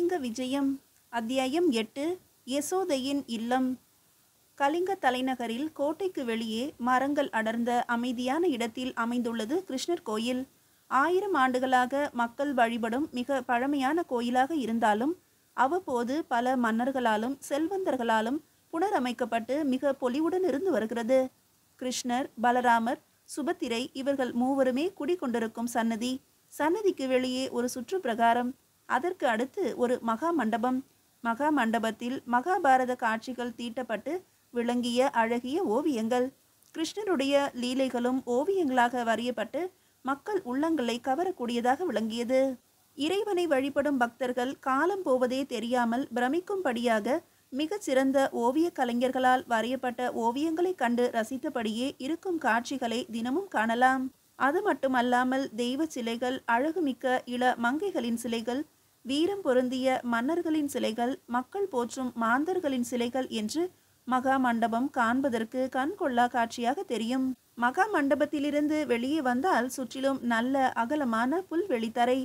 கலிங்க விஜயம். அத்தியாயம் 8. யசோதையின் இல்லம். கலிங்க தலைநகரில் கோட்டைக்கு வெளியே மரங்கள் அடர்ந்த அமைதியான இடத்தில் அமைந்துள்ளது கிருஷ்ணர் கோயில். 1000 ஆண்டுகளாக மக்கள் வழிபடும் மிக பழமையான கோயிலாக இருந்தாலும் அவ்வப்போது பல மன்னர்களாலும் செல்வந்தர்களாலும் புனரமைக்கப்பட்டு மிக பொலிவுடன் இருந்து வருகிறது. கிருஷ்ணர், பலராமர், சுபத்திரை இவர்கள் மூவருமே குடிகொண்டிருக்கும் சன்னதி. சன்னதிக்கு வெளியே ஒரு சுற்று பிரகாரம். அதற்கு அடுத்து ஒரு மகா மண்டபம். மகா மண்டபத்தில் மகாபாரத காட்சிகள் தீட்டப்பட்டு விளங்கிய அழகிய ஓவியங்கள். கிருஷ்ணருடைய லீலைகளும் ஓவியங்களாக வரையப்பட்டு மக்கள் உள்ளங்களை கவரக்கூடியதாக விளங்கியது. இறைவனை வழிபடும் பக்தர்கள் காலம் போவதே தெரியாமல் பிரமிக்கும்படியாக மிகச்சிறந்த ஓவிய கலைஞர்களால் வரையப்பட்ட ஓவியங்களை கண்டு ரசித்தபடியே இருக்கும் காட்சிகளை தினமும் காணலாம். அது மட்டுமல்லாமல் தெய்வ சிலைகள், அழகுமிக்க இள மங்கைகளின் சிலைகள், வீரம் பொருந்திய மன்னர்களின் சிலைகள், மக்கள் போற்றும் மாந்தர்களின் சிலைகள் என்று மகா மண்டபம் காண்பதற்கு கண்கொள்ளா காட்சியாக தெரியும். மகா மண்டபத்திலிருந்து வெளியே வந்தால் சுற்றிலும் நல்ல அகலமான புல்வெளித்தரை.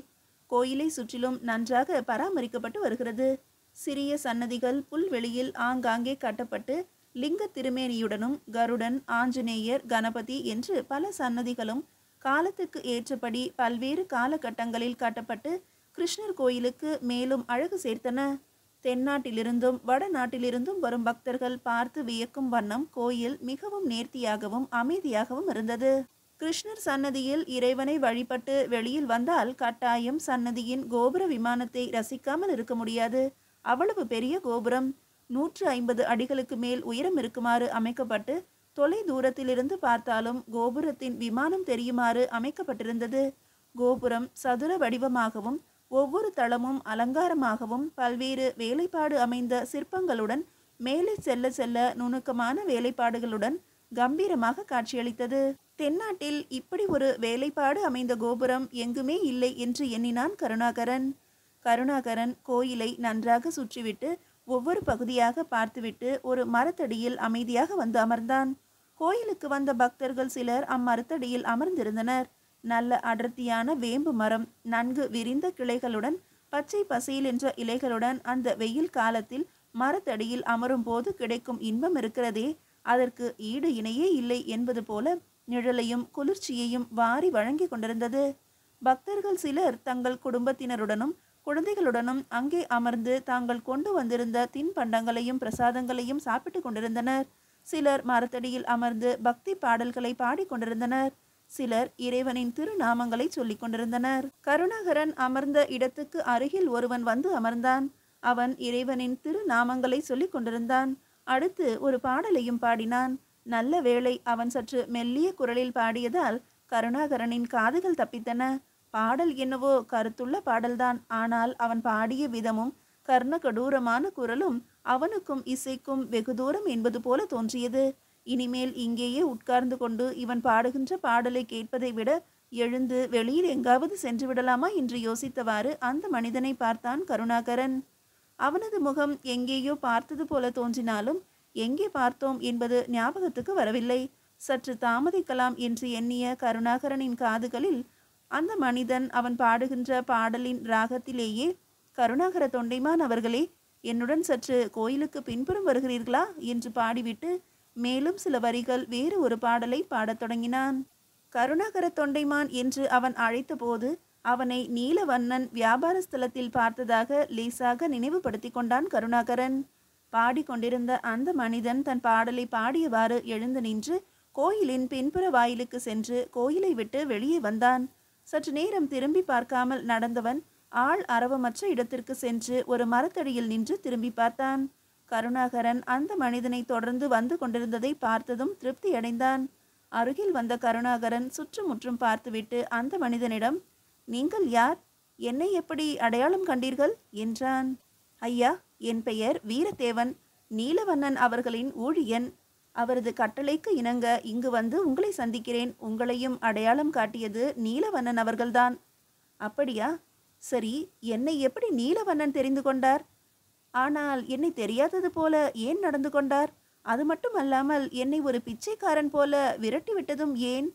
கோயிலை சுற்றிலும் நன்றாக பராமரிக்கப்பட்டு வருகிறது. சிறிய சன்னதிகள் புல்வெளியில் ஆங்காங்கே கட்டப்பட்டு லிங்க திருமேனியுடனும் கருடன், ஆஞ்சநேயர், கணபதி என்று பல சன்னதிகளும் காலத்துக்கு ஏற்றபடி பல்வேறு காலகட்டங்களில் கட்டப்பட்டு கிருஷ்ணர் கோயிலுக்கு மேலும் அழகு சேர்த்தன. தென்னாட்டிலிருந்தும் வடநாட்டிலிருந்தும் வரும் பக்தர்கள் பார்த்து வியக்கும் வண்ணம் கோயில் மிகவும் நேர்த்தியாகவும் அமைதியாகவும் இருந்தது. கிருஷ்ணர் சன்னதியில் இறைவனை வழிபட்டு வெளியில் வந்தால் கட்டாயம் சன்னதியின் கோபுர விமானத்தை ரசிக்காமல் இருக்க முடியாது. அவ்வளவு பெரிய கோபுரம் 150 அடிகளுக்கு மேல் உயரம் இருக்குமாறு அமைக்கப்பட்டு தொலை தூரத்திலிருந்து பார்த்தாலும் கோபுரத்தின் விமானம் தெரியுமாறு அமைக்கப்பட்டிருந்தது. கோபுரம் சதுர வடிவமாகவும் ஒவ்வொரு தளமும் அலங்காரமாகவும் பல்வேறு வேலைப்பாடு அமைந்த சிற்பங்களுடன் மேலே செல்ல செல்ல நுணுக்கமான வேலைப்பாடுகளுடன் கம்பீரமாக காட்சியளித்தது. தென்னாட்டில் இப்படி ஒரு வேலைப்பாடு அமைந்த கோபுரம் எங்குமே இல்லை என்று எண்ணினான் கருணாகரன். கருணாகரன் கோயிலை நன்றாக சுற்றிவிட்டு ஒவ்வொரு பகுதியாக பார்த்துவிட்டு ஒரு மரத்தடியில் அமைதியாக வந்து அமர்ந்தான். கோயிலுக்கு வந்த பக்தர்கள் சிலர் அம்மரத்தடியில் அமர்ந்திருந்தனர். நல்ல அடர்த்தியான வேம்பு மரம், நன்கு விரிந்த கிளைகளுடன் பச்சை பசையில் என்ற இலைகளுடன் அந்த வெயில் காலத்தில் மரத்தடியில் அமரும் போது கிடைக்கும் இன்பம் இருக்கிறதே, அதற்கு ஈடு இணையே இல்லை என்பது போல நிழலையும் குளிர்ச்சியையும் வாரி வழங்கி கொண்டிருந்தது. பக்தர்கள் சிலர் தங்கள் குடும்பத்தினருடனும் குழந்தைகளுடனும் அங்கே அமர்ந்து தாங்கள் கொண்டு வந்திருந்த தின்பண்டங்களையும் பிரசாதங்களையும் சாப்பிட்டு கொண்டிருந்தனர். சிலர் மரத்தடியில் அமர்ந்து பக்தி பாடல்களை பாடிக்கொண்டிருந்தனர். சிலர் இறைவனின் திருநாமங்களை சொல்லிக் கொண்டிருந்தனர். கருணாகரன் அமர்ந்த இடத்துக்கு அருகில் ஒருவன் வந்து அமர்ந்தான். அவன் இறைவனின் திருநாமங்களை சொல்லிக் கொண்டிருந்தான். அடுத்து ஒரு பாடலையும் பாடினான். நல்ல வேளை அவன் சற்று மெல்லிய குரலில் பாடியதால் கருணாகரனின் காதுகள் தப்பித்தன. பாடல் என்னவோ கருத்துள்ள பாடல்தான். ஆனால் அவன் பாடிய விதமும் கர்ண கடூரமான குரலும் அவனுக்கும் இசைக்கும் வெகு தூரம் என்பது போல தோன்றியது. இனிமேல் இங்கேயே உட்கார்ந்து கொண்டு இவன் பாடுகின்ற பாடலை கேட்பதை விட எழுந்து வெளியில் எங்காவது சென்று விடலாமா என்று யோசித்தவாறு அந்த மனிதனை பார்த்தான் கருணாகரன். அவனது முகம் எங்கேயோ பார்த்தது போல தோன்றினாலும் எங்கே பார்த்தோம் என்பது ஞாபகத்துக்கு வரவில்லை. சற்று தாமதிக்கலாம் என்று எண்ணிய கருணாகரனின் காதுகளில் அந்த மனிதன் அவன் பாடுகின்ற பாடலின் ராகத்திலேயே, கருணாகர தொண்டைமான் அவர்களே, என்னுடன் சற்று கோயிலுக்கு பின்புறம் வருகிறீர்களா என்று பாடிவிட்டு மேலும் சில வரிகள் வேறு ஒரு பாடலை பாடத் தொடங்கினான். கருணாகர தொண்டைமான் என்று அவன் அழைத்த போது அவனை நீலவண்ணன் வியாபார ஸ்தலத்தில் பார்த்ததாக லேசாக நினைவுபடுத்தி கொண்டான் கருணாகரன். பாடிக்கொண்டிருந்த அந்த மனிதன் தன் பாடலை பாடியவாறு எழுந்து நின்று கோயிலின் பின்புற வாயிலுக்கு சென்று கோயிலை விட்டு வெளியே வந்தான். சற்று நேரம் திரும்பி பார்க்காமல் நடந்தவன் ஆள் அரவமற்ற இடத்திற்கு சென்று ஒரு மரத்தடியில் நின்று திரும்பி பார்த்தான். கருணாகரன் அந்த மனிதனை தொடர்ந்து வந்து கொண்டிருந்ததை பார்த்ததும் திருப்தி அடைந்தான். அருகில் வந்த கருணாகரன் சுற்றுமுற்றும் பார்த்துவிட்டு அந்த மனிதனிடம், நீங்கள் யார்? என்னை எப்படி அடையாளம் கண்டீர்கள் என்றான். ஐயா, என் பெயர் வீரதேவன், நீலவண்ணன் அவர்களின் ஊழியன். அவரது கட்டளைக்கு இணங்க இங்கு வந்து உங்களை சந்திக்கிறேன். உங்களையும் அடையாளம் காட்டியது நீலவண்ணன் அவர்கள்தான். அப்படியா? சரி, என்னை எப்படி நீலவண்ணன் தெரிந்து கொண்டார்? ஆனால் என்னை தெரியாதது போல ஏன் நடந்து கொண்டார்? அது மட்டும் அல்லாமல் என்னை ஒரு பிச்சைக்காரன் போல விரட்டி விட்டதும் ஏன்?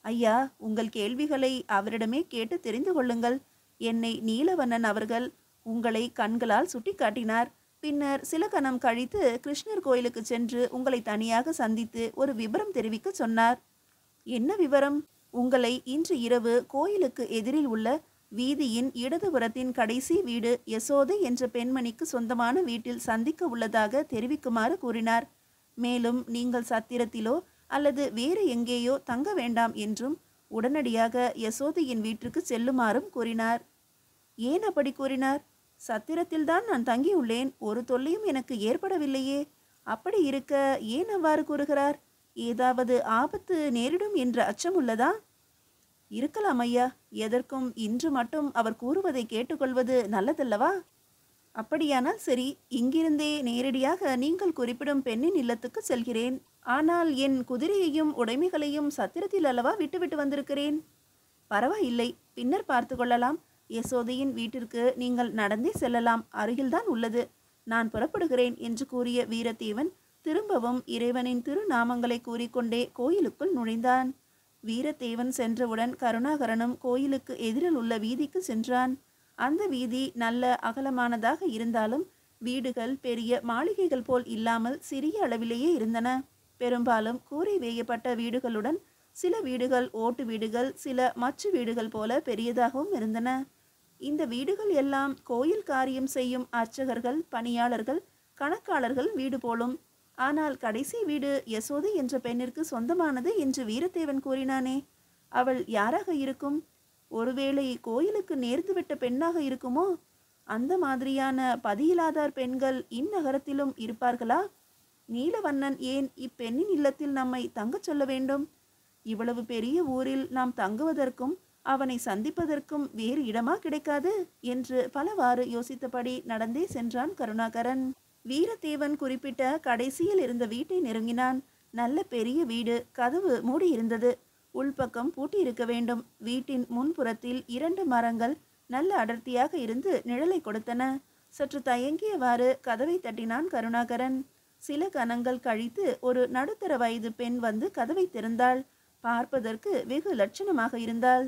ஐயா, உங்கள் கேள்விகளை அவரிடமே கேட்டு தெரிந்து கொள்ளுங்கள். என்னை நீலவண்ணன் அவர்கள் உங்களை கண்களால் சுட்டிக்காட்டினார். பின்னர் சில கணம் கழித்து கிருஷ்ணர் கோயிலுக்கு சென்று உங்களை தனியாக சந்தித்து ஒரு விவரம் தெரிவிக்க சொன்னார். என்ன விவரம்? உங்களை இன்று இரவு கோயிலுக்கு எதிரில் உள்ள வீதியின் இடதுபுறத்தின் கடைசி வீடு யசோதை என்ற பெண்மணிக்கு சொந்தமான வீட்டில் சந்திக்க உள்ளதாக தெரிவிக்குமாறு கூறினார். மேலும் நீங்கள் சத்திரத்திலோ அல்லது வேறு எங்கேயோ தங்க வேண்டாம் என்றும் உடனடியாக யசோதையின் வீட்டிற்கு செல்லுமாறும் கூறினார். ஏன் அப்படி கூறினார்? சத்திரத்தில்தான் நான் தங்கியுள்ளேன், ஒரு தொல்லையும் எனக்கு ஏற்படவில்லையே. அப்படி இருக்க ஏன் அவ்வாறு கூறுகிறார்? ஏதாவது ஆபத்து நேரிடும் என்ற அச்சம் உள்ளதா? இருக்கலாம் ஐயா. எதற்கும் இன்று மட்டும் அவர் கூறுவதை கேட்டுக்கொள்வது நல்லதல்லவா? அப்படியானால் சரி, இங்கிருந்தே நேரடியாக நீங்கள் குறிப்பிடும் பெண்ணின் இல்லத்துக்கு செல்கிறேன். ஆனால் என் குதிரையையும் உடைமைகளையும் சத்திரத்தில் அல்லவா விட்டுவிட்டு வந்திருக்கிறேன். பரவாயில்லை, பின்னர் பார்த்து கொள்ளலாம். யசோதையின் வீட்டிற்கு நீங்கள் நடந்தே செல்லலாம், அருகில்தான் உள்ளது. நான் புறப்படுகிறேன் என்று கூறிய வீரத்தேவன் திரும்பவும் இறைவனின் திருநாமங்களை கூறிக்கொண்டே கோயிலுக்குள் நுழைந்தான். வீரத்தேவன் சென்றவுடன் கருணாகரனும் கோயிலுக்கு எதிரில் உள்ள வீதிக்கு சென்றான். அந்த வீதி நல்ல அகலமானதாக இருந்தாலும் வீடுகள் பெரிய மாளிகைகள் போல் இல்லாமல் சிறிய அளவிலேயே இருந்தன. பெரும்பாலும் கூரை வேயப்பட்ட வீடுகளுடன் சில வீடுகள் ஓட்டு வீடுகள், சில மச்சு வீடுகள் போல பெரியதாகவும் இருந்தன. இந்த வீடுகள் எல்லாம் கோயில் காரியம் செய்யும் அர்ச்சகர்கள், பணியாளர்கள், கணக்காளர்கள் வீடு போலும். ஆனால் கடைசி வீடு யசோதை என்ற பெண்ணிற்கு சொந்தமானது என்று வீரத்தேவன் கூறினானே, அவள் யாராக இருக்கும்? ஒருவேளை கோயிலுக்கு நேர்ந்துவிட்ட பெண்ணாக இருக்குமோ? அந்த மாதிரியான பதியிலாதார் பெண்கள் இந்நகரத்திலும் இருப்பார்களா? நீலவண்ணன் ஏன் இப்பெண்ணின் இல்லத்தில் நம்மை தங்கச் சொல்ல வேண்டும்? இவ்வளவு பெரிய ஊரில் நாம் தங்குவதற்கும் அவனை சந்திப்பதற்கும் வேறு இடமா கிடைக்காது என்று பலவாறு யோசித்தபடி நடந்தே சென்றான் கருணாகரன். வீரத்தேவன் குறிப்பிட்ட கடைசியில் இருந்த வீட்டை நெருங்கினான். நல்ல பெரிய வீடு, கதவு மூடியிருந்தது. உள்பக்கம் பூட்டி இருக்க வேண்டும். வீட்டின் முன்புறத்தில் 2 மரங்கள் நல்ல அடர்த்தியாக இருந்து நிழலை கொடுத்தன. சற்று தயங்கியவாறு கதவை தட்டினான் கருணாகரன். சில கணங்கள் கழித்து ஒரு நடுத்தர வயது பெண் வந்து கதவை திறந்தாள். பார்ப்பதற்கு வெகு லட்சணமாக இருந்தாள்.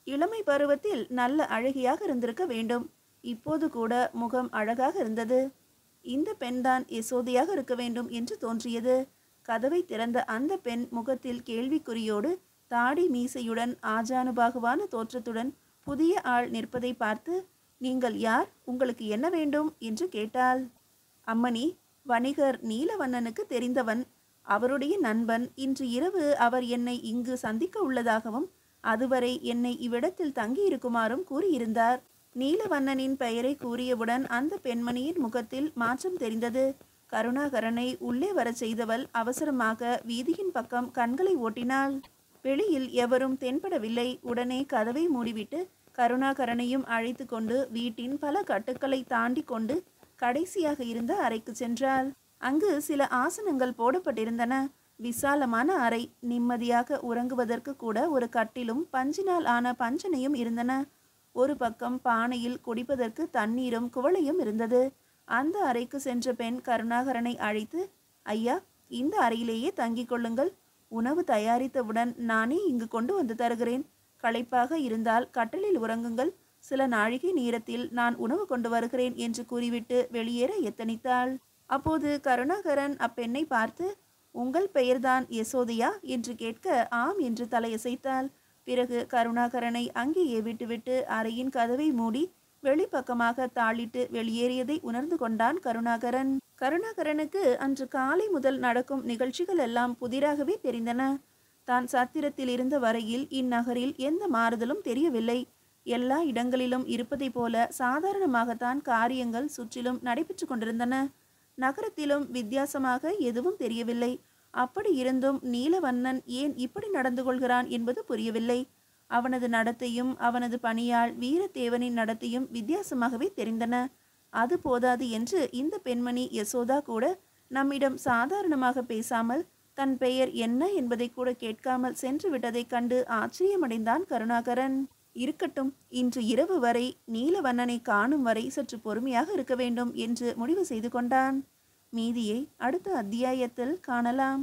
இளமை பருவத்தில் நல்ல அழகியாக இருந்திருக்க வேண்டும். இப்போது கூட முகம் அழகாக இருந்தது. இந்த பெண்தான் யசோதையாக இருக்க வேண்டும் என்று தோன்றியது. கதவை திறந்த அந்த பெண் முகத்தில் கேள்விக்குறியோடு தாடி மீசையுடன் ஆஜானுபாகுவான தோற்றத்துடன் புதிய ஆள் நிற்பதை பார்த்து, நீங்கள் யார், உங்களுக்கு என்ன வேண்டும் என்று கேட்டாள். அம்மணி, வணிகர் நீலவண்ணனுக்கு தெரிந்தவன், அவருடைய நண்பன். இன்று இரவு அவர் என்னை இங்கு சந்திக்க உள்ளதாகவும் அதுவரை என்னை இவ்விடத்தில் தங்கியிருக்குமாறும் கூறியிருந்தார். நீலவண்ணனின் பெயரை கூறியவுடன் அந்த பெண்மணியின் முகத்தில் மாற்றம் தெரிந்தது. கருணாகரனை உள்ளே வர செய்தவள் அவசரமாக வீதியின் பக்கம் கண்களை ஓட்டினாள். வெளியில் எவரும் தென்படவில்லை. உடனே கதவை மூடிவிட்டு கருணாகரனையும் அழைத்து கொண்டு வீட்டின் பல கட்டுக்களை தாண்டி கொண்டு கடைசியாக இருந்த அறைக்கு சென்றாள். அங்கு சில ஆசனங்கள் போடப்பட்டிருந்தன. விசாலமான அறை. நிம்மதியாக உறங்குவதற்கு கூட ஒரு கட்டிலும் பஞ்சினால் ஆன பஞ்சனையும் இருந்தன. ஒரு பக்கம் பானையில் குடிப்பதற்கு தண்ணீரும் குவளையும் இருந்தது. அந்த அறைக்கு சென்ற பெண் கருணாகரனை அழைத்து, ஐயா, இந்த அறையிலேயே தங்கிக் கொள்ளுங்கள். உணவு தயாரித்தவுடன் நானே இங்கு கொண்டு வந்து தருகிறேன். களைப்பாக இருந்தால் கட்டிலில் உறங்குங்கள். சில நாழிகை நேரத்தில் நான் உணவு கொண்டு வருகிறேன் என்று கூறிவிட்டு வெளியேற எத்தனித்தாள். அப்போது கருணாகரன் அப்பெண்ணை பார்த்து, உங்கள் பெயர்தான் யசோதையா என்று கேட்க ஆம் என்று தலையசைத்தாள். பிறகு கருணாகரனை அங்கேயே விட்டுவிட்டு அறையின் கதவை மூடி வெளிப்பக்கமாக தாளிட்டு வெளியேறியதை உணர்ந்து கொண்டான் கருணாகரன். கருணாகரனுக்கு அன்று காலை முதல் நடக்கும் நிகழ்ச்சிகள் எல்லாம் புதிராகவே தெரிந்தன. தான் சத்திரத்தில் இருந்த வரையில் இந்நகரில் எந்த மாறுதலும் தெரியவில்லை. எல்லா இடங்களிலும் இருப்பதை போல சாதாரணமாகத்தான் காரியங்கள் சுற்றிலும் நடைபெற்று கொண்டிருந்தன. நகரத்திலும் வித்தியாசமாக எதுவும் தெரியவில்லை. அப்படி இருந்தும் நீலவண்ணன் ஏன் இப்படி நடந்து கொள்கிறான் என்பது புரியவில்லை. அவனது நடத்தையும் அவனது பணியாள் வீரத்தேவனின் நடத்தையும் வித்தியாசமாகவே தெரிந்தன. அது போதாது என்று இந்த பெண்மணி யசோதா கூட நம்மிடம் சாதாரணமாக பேசாமல் தன் பெயர் என்ன என்பதை கூட கேட்காமல் சென்று விட்டதைக் கண்டு ஆச்சரியமடைந்தான் கருணாகரன். இருக்கட்டும், இன்று இரவு வரை நீலவண்ணனை காணும் வரை சற்று பொறுமையாக இருக்க வேண்டும் என்று முடிவு செய்து கொண்டான். மீதியை அடுத்த அத்தியாயத்தில் காணலாம்.